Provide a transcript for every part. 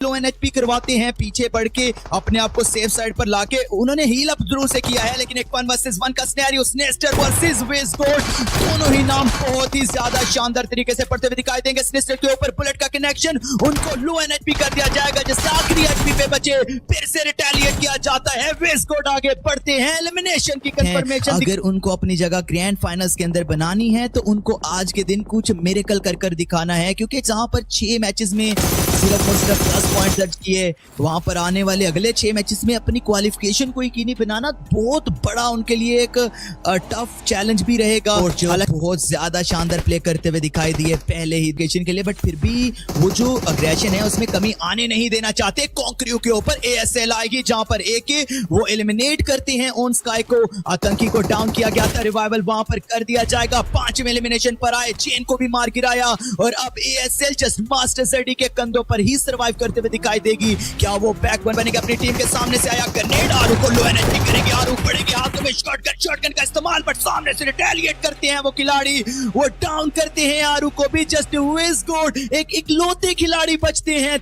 लो NHP करवाते हैं, पीछे बढ़ के अपने आप को सेफ साइड पर लाके उन्होंने हील अप जरूर से किया है, लेकिन एक 1 वर्सेस 1 का सिनेरियो स्नेस्टर वर्सेस वेस्टगोड, दोनों ही नाम बहुत ही ज्यादा शानदार तरीके से पड़ते हुए दिखाई देंगे। स्नेस्टर के ऊपर बुलेट का कनेक्शन, उनको लो एनएचपी कर दिया जाएगा, जिससे आखिरी एचपी पे बचे फिर से रिटेलिएट किया जाता है। वेस्टगोड आगे बढ़ते हैं, एलिमिनेशन की कंफर्मेशन। अगर उनको अपनी जगह ग्रैंड फाइनल्स के अंदर बनानी है तो उनको आज के दिन कुछ मिरेकल कर दिखाना है, क्योंकि जहां पर 6 मैचेस में सिर्फ और सिर्फ 10 पॉइंट दर्ज किए, वहां पर आने वाले अगले 6 मैचेस में अपनी क्वालिफिकेशन को यकीनी बनाना बहुत बड़ा उनके लिए एक टफ चैलेंज भी रहेगा। और जो बहुत ज्यादा शानदार प्ले करते हुए दिखाई दिए पहले ही क्वेश्चन के लिए, बट फिर भी वो जो अग्रेशन है उसमें कमी आने नहीं देना चाहते। कॉन्क्रियो के ऊपर एएसएल आएगी, जहां पर एके वो एलिमिनेट करते हैं ऑन स्काई को, आतंकी को डाउन किया गया था, रिवाइवल वहां पर कर दिया जाएगा। 5वें एलिमिनेशन पर आए, चेन को भी मार गिराया और अब एएसएल जस्ट मास्टर जेडी के कंधों पर ही सर्वाइव करते हुए दिखाई देगी। क्या वो बैक वन बनेगा? अपनी टीम के सामने से आया ग्रेनेड, आरू को लो एनर्जी करेंगे, आरू पड़ेंगे हाथों में शॉटगन का इस्तेमाल, बट सामने से रिटेलिएट करते हैं वो खिलाड़ी, वो डाउन करते हैं आरू को भी। जस्ट वेस्टगोड एक इकलौते खिलाड़ी बचते हैं।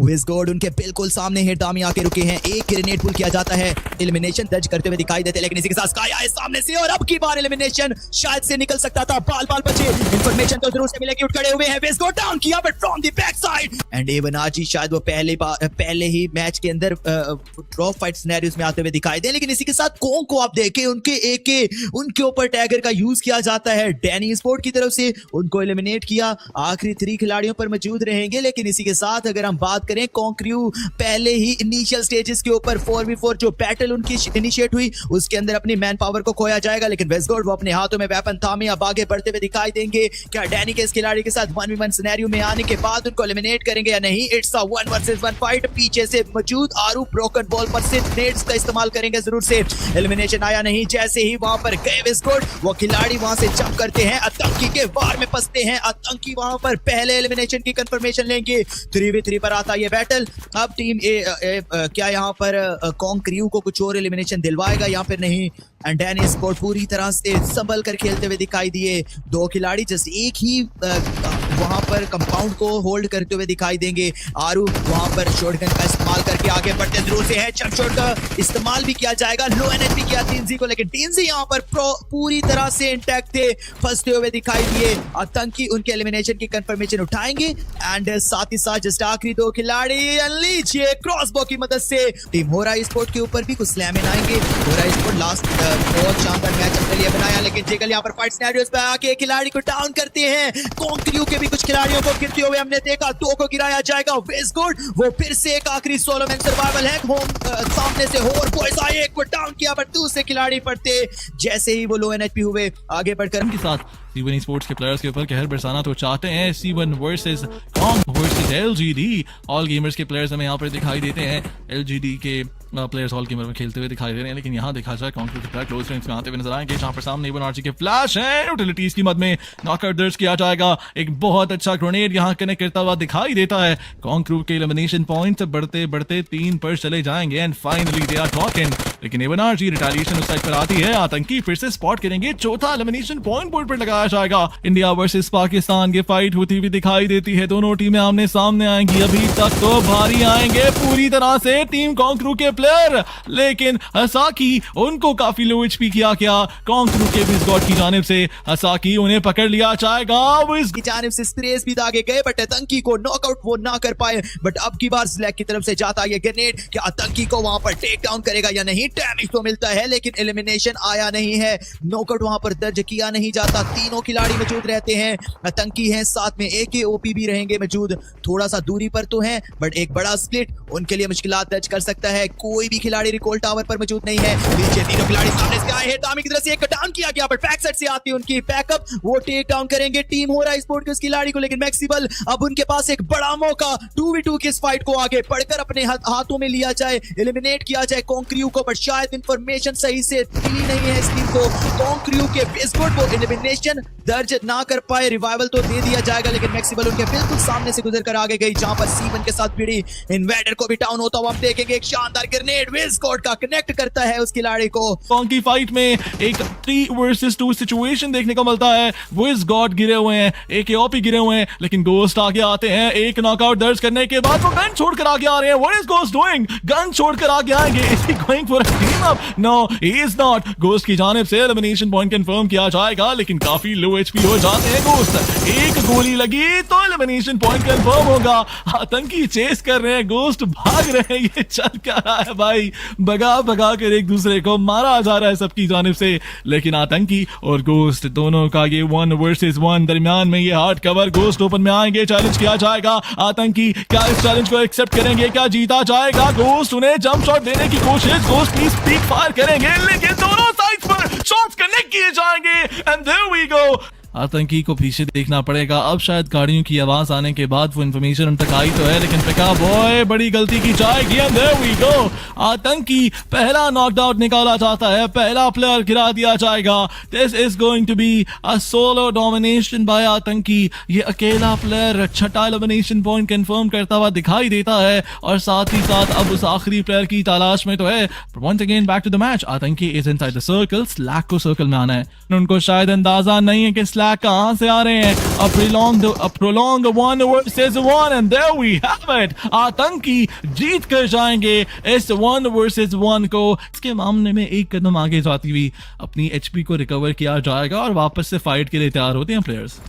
वेस्टगोड उनके बिल्कुल सामने है, दामी आके रुके हैं, एक ग्रेनेड पुल किया जाता है, एलिमिनेशन दर्ज करते हुए दिखाई देते, लेकिन इसी के साथ स्काई आए सामने से और अब की बार एलिमिनेशन शायद से निकल सकता था। बाल बचे, इंफॉर्मेशन तो जरूर से मिलेगी, उठ खड़े हुए हैं, वेस्टगोड डाउन किया but from the back side and एवनाजी शायद वो पहले ही मैच के अंदर ड्रॉप फाइट सिनेरियोस में आते हुए दिखाई दे, लेकिन इसी के साथ कोंग को आप देखें, उनके एके उनके ऊपर टैगर का यूज किया जाता है। डैनी स्पोर्ट की तरफ से उनको एलिमिनेट किया, आखिरी 3 खिलाड़ियों पर मौजूद रहेंगे, लेकिन इसी के साथ अगर हम बात करें कॉन्क्रियो पहले ही इनिशियल स्टेजेस के ऊपर 4v4 जो बैटल उनकी इनिशिएट हुई उसके अंदर अपनी मैन पावर को खोया जाएगा, लेकिन वेस्टगोड वो अपने हाथों में वेपन थामे अब आगे बढ़ते हुए दिखाई देंगे। क्या डैनी के इस खिलाड़ी के साथ 1v1 सिनेरियो में आने के बाद उनको एलिमिनेट करेंगे या नहीं? It's a 1 versus 1 fight. पीछे से मौजूद आरू ब्रोकन बॉल पर से नेट्स का इस्तेमाल करेंगे जरूर से, एलिमिनेशन आया नहीं। जैसे ही वहां पर गए वेस्टगोड, वो खिलाड़ी वहां से जंप करते हैं, आतंकी के वार में फंसते हैं, आतंकी वहां पर पहले एलिमिनेशन की कंफर्मेशन लेंगे। 3v3 पर आता है ये बैटल। अब टीम क्या यहाँ पर कॉन्क्रियो को कुछ और एलिमिनेशन दिलवाएगा या फिर नहीं? एंड डैनी स्पोर्ट पूरी तरह से संभल कर खेलते हुए दिखाई दिए, 2 खिलाड़ी जस्ट एक ही वहां पर कंपाउंड को होल्ड करते हुए दिखाई देंगे। आरू वहां पर शॉटगन का इस्तेमाल करके आगे बढ़ते जरूर से है, जंप शॉट का इस्तेमाल भी किया जाएगा, लो एनएचपी किया टीनजी को, लेकिन टीनजी यहाँ पर पूरी तरह से इंटैक्ट थे, फंसते हुए दिखाई दिए। आतंकी उनके एलिमिनेशन की कंफर्मेशन उठाएंगे एंड साथ ही साथ जस्ट आखिरी 2 खिलाड़ी लीजिए क्रॉसबो की मदद से टीम होरा स्पोर्ट के ऊपर भी कुछ स्लैम आएंगे। होरा स्पोर्ट लास्ट बहुत शानदार मैच अपने लिए बनाया, लेकिन जेगल यहाँ पर फाइट सिनेरियोस पे आके खिलाड़ी को डाउन करते हैं। कॉन्क्रियो के भी कुछ खिलाड़ियों को गिरते हुए हमने देखा, 2 को गिराया जाएगा। वेस्टगोड वो फिर से एक आखिरी सोलो मैन सर्वाइवल है, होम सामने से होर बॉयज आए, एक को डाउन किया बट दूसरे खिलाड़ी पड़ते जैसे ही वो लो एनएचपी हुए आगे बढ़कर के साथ C1 स्पोर्ट्स के प्लेयर्स के ऊपर कहर बरसाना तो चाहते हैं। C1 versus Kong versus LGD, all gamers के प्लेयर्स हमें यहाँ पर दिखाई देते हैं। LGD के प्लेयर्स ऑल गेमर में खेलते हुए दिखाई दे रहे हैं, लेकिन यहाँ देखा जाए कॉन्क्रियो के प्लेयर क्लोज रेंज में आते हुए नजर आएंगे, जहाँ पर सामने एवनाजी के फ्लैश हैं, यूटिलिटीज की मद में नॉकआउट दर्ज किया जाएगा। एक बहुत अच्छा ग्रेनेड यहाँ कनेक्ट करता हुआ दिखाई देता है। कॉन्क्रियो के एलिमिनेशन पॉइंट बढ़ते बढ़ते 3 पर चले जाएंगे and finally they are talking, लेकिन एवनाजी रिटेलिएशन उस साइड पर आती है, आतंकी फिर से स्पॉट करेंगे, 4था एलिमिनेशन पॉइंट बोर्ड पर लगाया जाएगा। इंडिया वर्सेस पाकिस्तान की फाइट होती हुई दिखाई देती है, दोनों टीमें आमने सामने आएंगी। अभी तक तो भारी आएंगे पूरी तरह से टीम कॉन्क्रियो के प्लेयर, लेकिन हसाकी उनको काफी लो एचपी किया गया कॉन्क्रियो के वेस्टगोड की जानिब से। हसाकी उन्हें पकड़ लिया जाएगा, वो इसकी जानिब से स्प्रेस भी दागे गए बट आतंकी को नॉकआउट वो ना कर पाए। बट अब की बार स्लैक की तरफ से जाता है ये ग्रेनेड, क्या आतंकी को वहां पर टेक डाउन करेगा या नहीं? डैमेज तो मिलता है लेकिन एलिमिनेशन आया नहीं है, नॉकआउट वहां पर दर्ज किया नहीं जाता। 3 खिलाड़ी मौजूद रहते हैं, आतंकी हैं, साथ में एके ओपी भी रहेंगे मौजूद, थोड़ा सा दूरी पर तो है बट एक बड़ा स्प्लिट उनके लिए मुश्किलात दर्ज कर सकता है। कोई भी खिलाड़ी रिकॉल टावर पर मौजूद नहीं है, नीचे 3 खिलाड़ी सामने से आए हैं, दामी की तरफ से एक डाउन किया गया बट बैक साइड से आती है उनकी बैकअप, वो टेक डाउन करेंगे टीम हो रहा है स्पोर्ट के उस खिलाड़ी को, लेकिन मैक्सिबल अब उनके पास एक बड़ा मौका 2v2 की इस फाइट को आगे बढ़कर अपने हाथों में लिया जाए, एलिमिनेट किया जाए कॉन्क्रियो को, बट शायद इंफॉर्मेशन सही से मिली नहीं है इस टीम को। कॉन्ग क्रू के विज़गोड वो एलिमिनेशन दर्ज ना कर पाए, रिवाइवल तो दे दिया जाएगा लेकिन मैक्सिबल उनके बिल्कुल सामने से गुजर कर आगे गई, जहां पर C1 के साथ भिड़ी इन्वेडर को भी डाउन होता हुआ हम देखेंगे। एक शानदार ग्रेनेड विज़गोड का कनेक्ट करता है उस खिलाड़ी को। कॉन्ग की फाइट में एक 3 वर्सेस 2 सिचुएशन देखने को मिलता है। विज़गोड गिरे हुए हैं, AKOP गिरे हुए हैं, लेकिन गोस्ट आगे आते हैं। एक नॉकआउट दर्ज करने के बाद वो गन छोड़कर आगे आ रहे हैं। What is Ghost doing? Gun छोड़कर आगे आएंगे। Is he going for a team up? No, he is not. Ghost की जानिब से एलिमिनेशन पॉइंट कंफर्म किया जाएगा, लेकिन काफी लो HP हो जाते हैं गोस्ट। एक गोली लगी तो एलिमिनेशन पॉइंट कंफर्म होगा। आतंकी चेस कर रहे हैं, गोस्ट भाग रहे हैं। ये चल क्या रहा है भाई? भगा भगा कर एक दूसरे को मारा जा रहा है सबकी जानिब से, लेकिन आतंकी और गोस्ट दोनों का ये 1 वर्सेस 1 दरमियान में ये हार्ड कवर। गोस्ट ओपन में आएंगे, चैलेंज किया जाएगा। आतंकी क्या इस चैलेंज को एक्सेप्ट करेंगे? क्या जीता जाएगा? गोस्ट उन्हें जंप शॉट देने की कोशिश, गोस्ट प्लीज पीक फायर करेंगे, लेकिन दोनों साइड्स पर शॉट्स कनेक्ट किए जाएंगे। And there we go. Aatanki को पीछे देखना पड़ेगा। अब शायद गाड़ियों की आवाज आने के बाद वो इन्फॉर्मेशन उन तक आई तो है, लेकिन पिका बॉय बड़ी गलती की जाएगी। And there we go. Aatanki पहला नॉकआउट निकाला जाता है, पहला प्लेयर गिरा दिया जाएगा। This is going to be a solo domination by Aatanki. ये अकेला प्लेयर छठा एलिमिनेशन पॉइंट कंफर्म करता हुआ दिखाई देता है, और साथ ही साथ अब उस आखिरी प्लेयर की तलाश में तो है। Once again back to the match. आतंकी इज इनसाइड द सर्कल। स्लैक को सर्कल में आना है। उनको शायद अंदाजा नहीं है कि स्लैक कहां से आ रहे हैं। A prolonged 1 versus 1 and there we have it. आतंकी जीत कर जाएंगे इस 1 versus 1 को। इसके मामले में एक कदम आगे जाती हुई अपनी HP को रिकवर किया जाएगा और वापस से फाइट के लिए तैयार होते हैं प्लेयर्स।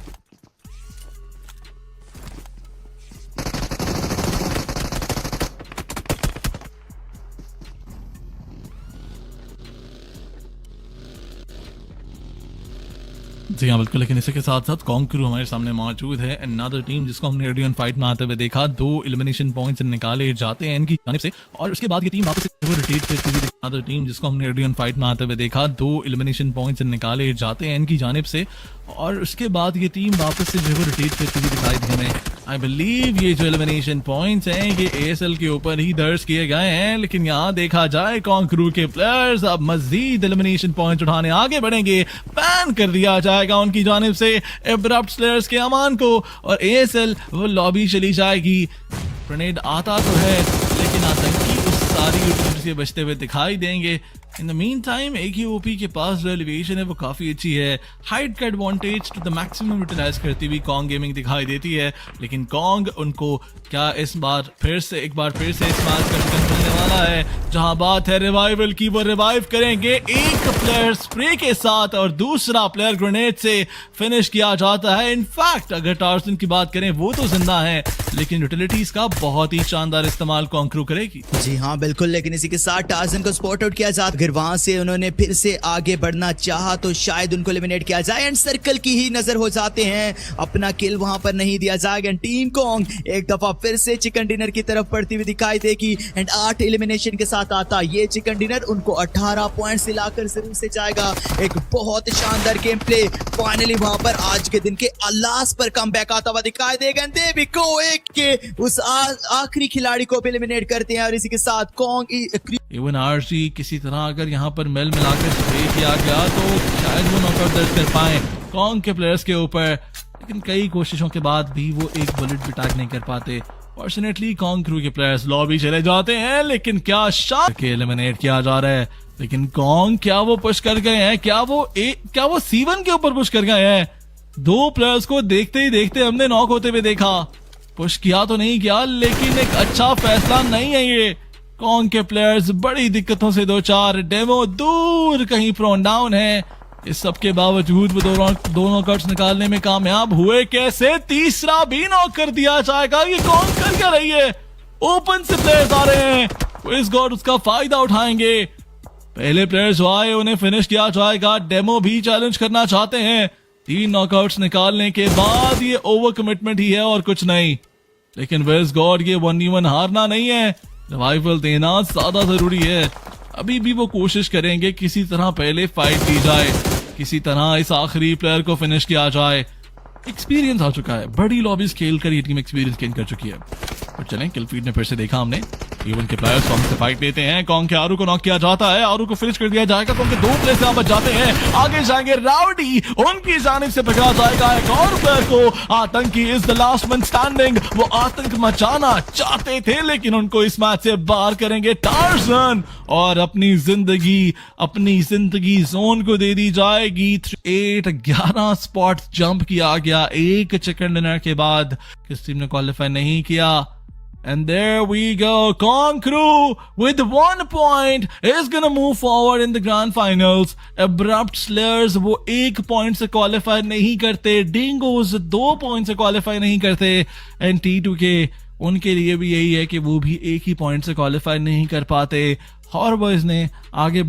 जी हाँ बिल्कुल, लेकिन इसी के साथ साथ कॉन्ग क्रू हमारे सामने मौजूद है। अनदर टीम जिसको हमने रेडियन फाइट में आते हुए देखा। 2 एलिमिनेशन पॉइंट्स निकाले जाते हैं इनकी जानिब से, और उसके बाद ये टीम वापस से रोटेट करती हुई। अनदर टीम जिसको हमने रेडियन फाइट में आते हुए देखा। 2 एलिमिनेशन पॉइंट्स निकाले जाते हैं इनकी जानिब से, और उसके बाद ये टीम वापस से जो रोटेट करती हुई दिखाई दी हमें। आई बिलीव ये जो एलिमिनेशन पॉइंट्स हैं ये ASL के ऊपर ही दर्ज किए गए हैं, लेकिन यहाँ देखा जाए कॉन्ग क्रू के प्लेयर्स अब मजीद एलिमिनेशन पॉइंट उठाने आगे बढ़ेंगे। बैन कर दिया जाएगा उनकी जानिब से एब्रप्ट प्लेयर्स के अमान को, और ASL वो लॉबी चली जाएगी। ग्रेनेड आता तो है, लेकिन आतंकी उस सारी यूटिलिटी से बचते हुए दिखाई देंगे। In the mean time AKOP के पास जो एलिवेशन है वो काफी अच्छी है। हाइट का advantage to the maximum utilize करती हुई कॉन्ग गेमिंग दिखाई देती है, लेकिन कॉन्ग उनको क्या इस बार फिर से एक बार फिर से इस मैच का टिकट मिलने वाला है। जहां बात है रिवाइवल की, वो रिवाइव करेंगे एक प्लेयर स्प्रे के साथ और दूसरा प्लेयर ग्रेनेड से फिनिश किया जाता है। इनफैक्ट अगर टार्जन की बात करें वो तो जिंदा है, लेकिन यूटिलिटीज का बहुत ही शानदार इस्तेमाल कॉन्ग क्रू करेगी। जी हाँ बिल्कुल, लेकिन इसी के साथ टार्जन को स्पॉट आउट किया जाता। अगर वहां से उन्होंने फिर से आगे बढ़ना चाहा तो शायद उनको एलिमिनेट किया जाए, एंड सर्कल की ही नजर हो जाते हैं। अपना किल वहां पर नहीं दिया जाएगा। टीम कॉन्ग एक दफा फिर से चिकन डिनर की तरफ बढ़ती हुई दिखाई देगी, एंड 8 एलिमिनेशन के साथ आता ये चिकन डिनर उनको 18 पॉइंट्स दिलाकर जरूर से जाएगा। एक बहुत शानदार गेम प्ले फाइनली वहां पर आज के दिन के लास्ट पर कमबैक आता हुआ दिखाई देगा। देविको एक के उस आखिरी खिलाड़ी को एलिमिनेट करते हैं, और इसी के साथ कॉन्ग इवन RG किसी तरह अगर यहाँ पर मेल मिलाकर स्प्रे किया गया तो शायद वो नॉकआउट दर्ज कर पाए कॉन्ग के प्लेयर्स के ऊपर, लेकिन कई कोशिशों के बाद भी वो एक बुलेट भी टैग नहीं कर पाते। फॉर्चुनेटली कॉन्ग क्रू के प्लेयर्स लॉबी चले जाते हैं, लेकिन क्या शॉट के एलिमिनेट किया जा रहा है। लेकिन कॉन्ग क्या वो पुश कर गए हैं? क्या वो C1 के ऊपर पुश कर गए हैं? 2 प्लेयर्स को देखते ही देखते हमने नॉक होते हुए देखा। पुश किया तो नहीं किया, लेकिन एक अच्छा फैसला नहीं है ये। कॉन्ग के प्लेयर्स बड़ी दिक्कतों से 2-4 डेमो दूर कहीं प्रोन डाउन है। इस सब के बावजूद वो दोनों कट्स निकालने में कामयाब हुए। कैसे तीसरा भी नॉक कर दिया जाएगा? ये कौन कर क्या रही है? ओपन से प्लेयर्स आ रहे हैं, इस गॉड उसका फायदा उठाएंगे। पहले प्लेयर्स जो आए उन्हें फिनिश किया जाएगा। डेमो भी चैलेंज करना चाहते हैं। 3 नॉकआउट्स निकालने के बाद ये ओवर कमिटमेंट ही है और कुछ नहीं, लेकिन वेस्ट गॉड ये 1v1 हारना नहीं है, रिवाइवल देना ज्यादा जरूरी है। अभी भी वो कोशिश करेंगे किसी तरह पहले फाइट दी जाए, किसी तरह इस आखिरी प्लेयर को फिनिश किया जाए। एक्सपीरियंस आ चुका है, बड़ी लॉबीज खेल कर ये टीम एक्सपीरियंस गेन कर चुकी है। पर चलें, किल फीड में फिर से देखा हमने इवन के प्लेयर्स कॉन्ग से फाइट लेते हैं। कॉन्ग के आरू को नॉक किया जाता है, आरू को फिनिश कर दिया जाएगा। कॉन्ग के 2 प्लेयर्स यहां पर जाते हैं, आगे जाएंगे राउडी, उनकी जानिब से पकड़ा जाएगा एक और प्लेयर को। आतंकी is the last man standing, वो आतंक मचाना चाहते थे लेकिन उनको इस मैच से बाहर करेंगे टार्जन, और अपनी जिंदगी जोन को दे दी जाएगी। 8-11 स्पॉट जंप किया गया एक चिकन डिनर के बाद। किस टीम ने क्वालिफाई नहीं किया? And there we go. Kong Crew with 1 point is gonna move forward in the grand finals. Abrupt Slayers वो 1 point से qualify नहीं करते. Dingoes 2 point से qualify नहीं करते. And T2K उनके लिए भी यही है कि वो भी 1 ही point से qualify नहीं कर पाते. Horror Boys ने आगे